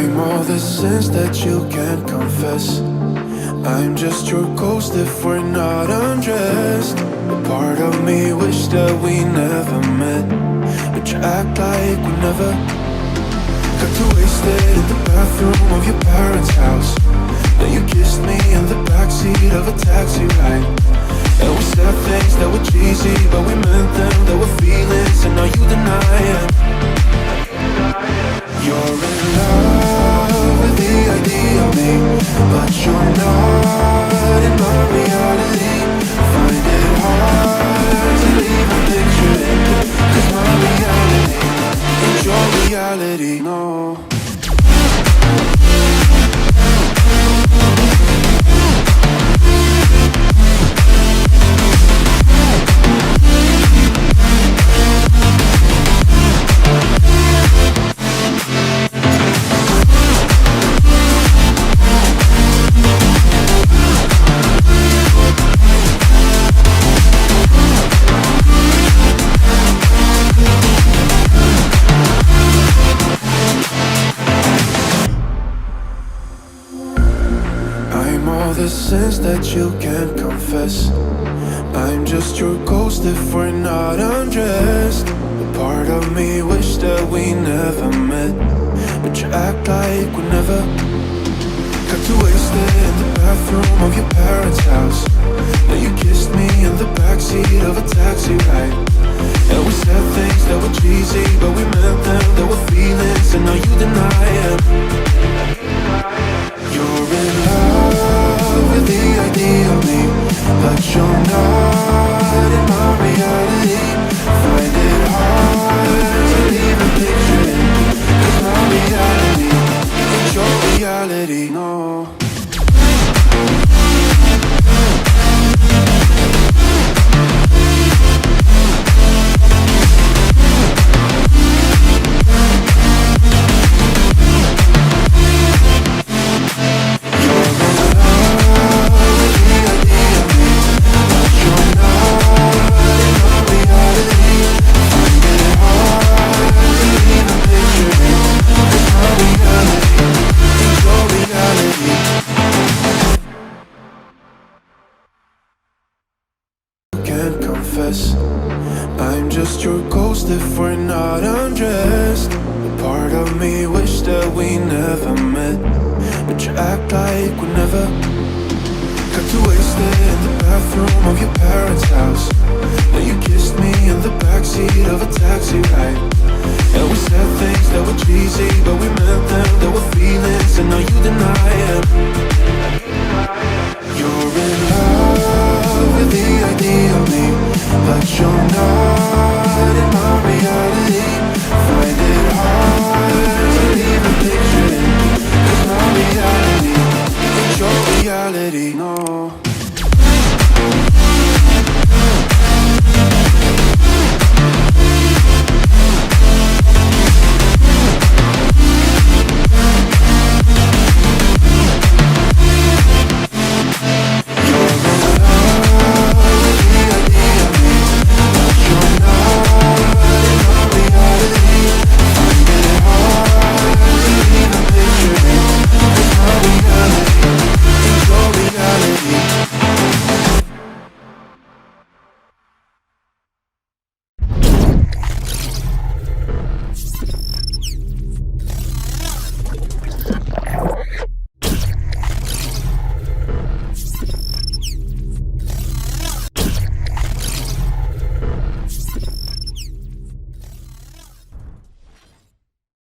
I'm all the sins that you can't confess. I'm just your ghost if we're not undressed. A part of me wish that we never met, but you act like we never. Got too wasted in the bathroom of your parents' house. Then you kissed me in the backseat of a taxi ride. And we said things that were cheesy, but we meant them. There were feelings, and now you deny it. You're in love with the idea of me, but you're not in my reality. Find it hard to leave a picture in, 'cause my reality ain't your reality, no. The sins that you can't confess. I'm just your ghost if we're not undressed. A part of me wish that we never met, but you act like we never. Got too wasted in the bathroom of your parents' house. Then you kissed me in the backseat of a taxi ride. And we said things that were cheesy, but we meant them. There were feelings, and now you deny it. You're in love with the idea of me, but you're not in my reality. Find it hard to leave a picture in, 'cause my reality ain't your reality, no. I'm just your ghost if we're not undressed. A part of me wish that we never met, but you act like we never. Got too wasted in the bathroom of your parents' house. Then you kissed me in the backseat of a taxi ride. And we said things that were cheesy, but we